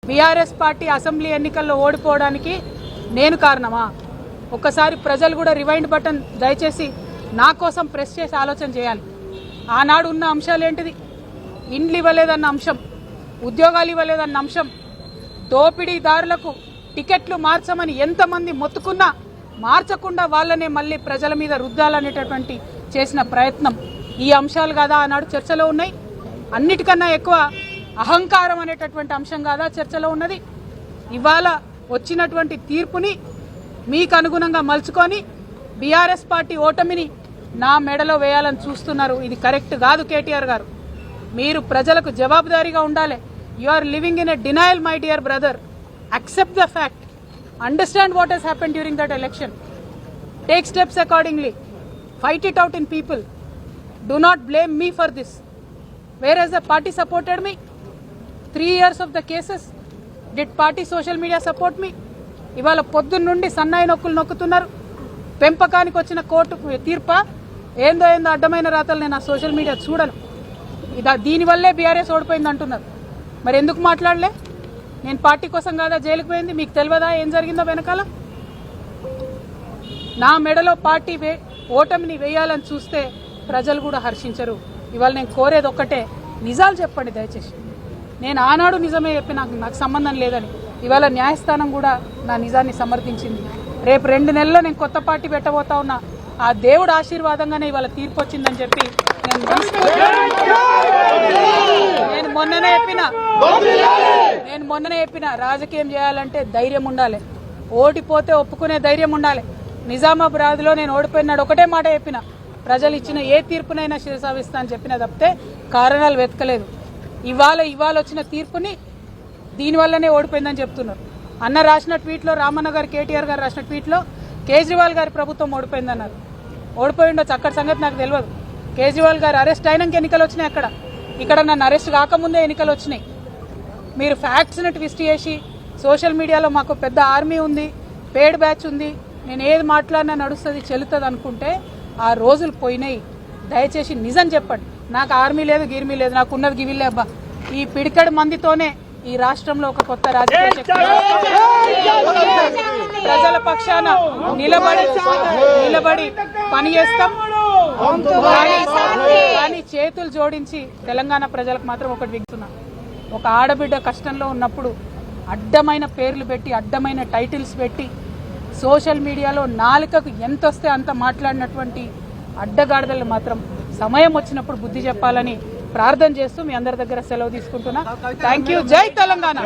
BRS party assembly ఎన్నికల్లో ఓడిపోవడానికి నేను కారణమా? ఒక్కసారి ప్రజలు కూడా రివైండ్ బటన్ దయచేసి నా కోసం ప్రెస్ చేసి ఆలోచన చేయాలి. ఆనాడు ఉన్న అంశాలు ఏంటిది? ఇండ్లు ఇవ్వలేదన్న అంశం, ఉద్యోగాలు ఇవ్వలేదన్న అంశం, దోపిడీదారులకు టికెట్లు మార్చమని ఎంతమంది మొత్తుకున్నా మార్చకుండా వాళ్ళనే మళ్ళీ ప్రజల మీద రుద్దాలనేటటువంటి చేసిన ప్రయత్నం, ఈ అంశాలు కాదా ఆనాడు చర్చలో ఉన్నాయి? అన్నిటికన్నా ఎక్కువ అహంకారం అనేటటువంటి అంశం కాదా చర్చలో ఉన్నది? ఇవాళ వచ్చినటువంటి తీర్పుని మీకు అనుగుణంగా మలుచుకొని బీఆర్ఎస్ పార్టీ ఓటమిని నా మెడలో వేయాలని చూస్తున్నారు. ఇది కరెక్ట్ కాదు. కేటీఆర్ గారు, మీరు ప్రజలకు జవాబుదారీగా ఉండాలి. You are living in a denial my dear brother. accept the fact, understand what has happened during that election, take steps accordingly, fight it out in people. Do not blame me for this. Whereas the party supported me 3 years of the cases, did party social media support me? ఇవాళ పొద్దున్న నుండి సన్నాయి నొక్కులు నొక్కుతున్నారు. పెంపకానికి వచ్చిన court తీర్ప ఏందో అడ్డమైన రాతలు నేను ఆ సోషల్ మీడియా చూడను. దీనివల్లే బీఆర్ఎస్ ఓడిపోయింది అంటున్నారు. మరి ఎందుకు మాట్లాడలే? నేను పార్టీ కోసం కాదా జైలుకు పోయింది? మీకు తెలియదా ఏం జరిగిందో వెనకాల? నా మెడలో పార్టీ ఓటమిని వేయాలని చూస్తే ప్రజలు కూడా హర్షించరు. ఇవాళ నేను కోరేది ఒక్కటే, నిజాలు చెప్పండి దయచేసి. నేను ఆనాడు నిజమే చెప్పి నాకు సంబంధం లేదని ఇవాళ న్యాయస్థానం కూడా నా నిజాన్ని సమర్థించింది. రేపు 2 నెలల్లో నేను కొత్త పార్టీ పెట్టబోతా ఉన్నా. ఆ దేవుడు ఆశీర్వాదంగానే ఇవాళ తీర్పు వచ్చిందని చెప్పి నేను మొన్ననే చెప్పిన రాజకీయం చేయాలంటే ధైర్యం ఉండాలి, ఓడిపోతే ఒప్పుకునే ధైర్యం ఉండాలి. నిజామాబాద్లో నేను ఓడిపోయినాడు ఒకటే మాట చెప్పిన, ప్రజలు ఇచ్చిన ఏ తీర్పునైనా శిరసావిస్తా అని చెప్పిన తప్పితే కారణాలు వెతకలేదు. ఇవాళ వచ్చిన తీర్పుని దీనివల్లనే ఓడిపోయిందని చెప్తున్నారు. అన్న రాసిన ట్వీట్లో, రామన్న గారు కేటీఆర్ గారు రాసిన ట్వీట్లో కేజ్రీవాల్ గారి ప్రభుత్వం ఓడిపోయిందన్నారు. ఓడిపోయి ఉండొచ్చు, అక్కడ సంగతి నాకు తెలియదు. కేజ్రీవాల్ గారు అరెస్ట్ అయినాక ఎన్నికలు వచ్చినాయి. ఇక్కడ నన్ను అరెస్ట్ కాకముందే ఎన్నికలు వచ్చినాయి. మీరు ఫ్యాక్ట్స్ని ట్విస్ట్ చేసి సోషల్ మీడియాలో మాకు పెద్ద ఆర్మీ ఉంది, పేడ్ బ్యాచ్ ఉంది, నేను ఏది మాట్లాడినా నడుస్తుంది చెల్లుతుంది అనుకుంటే ఆ రోజులు పోయినాయి. దయచేసి నిజం చెప్పండి. నాకు ఆర్మీ లేదు, గిర్మీ లేదు, నాకు ఉన్నది గివిలే అబ్బా. ఈ పిడికడి మందితోనే ఈ రాష్ట్రంలో ఒక కొత్త రాజకీయ శక్తి ప్రజల పక్షాన నిలబడి పని చేస్తాం. కానీ చేతులు జోడించి తెలంగాణ ప్రజలకు మాత్రం ఒకటి విగ్గుతున్నా, ఒక ఆడబిడ్డ కష్టంలో ఉన్నప్పుడు అడ్డమైన పేర్లు పెట్టి, అడ్డమైన టైటిల్స్ పెట్టి, సోషల్ మీడియాలో నాలుకకు ఎంత వస్తే అంత మాట్లాడినటువంటి అడ్డగాడిదలు మాత్రం సమయం వచ్చినప్పుడు బుద్ధి చెప్పాలని ప్రార్థన చేస్తూ మీ అందరి దగ్గర సెలవు తీసుకుంటున్నా. Thank you. జై తెలంగాణ.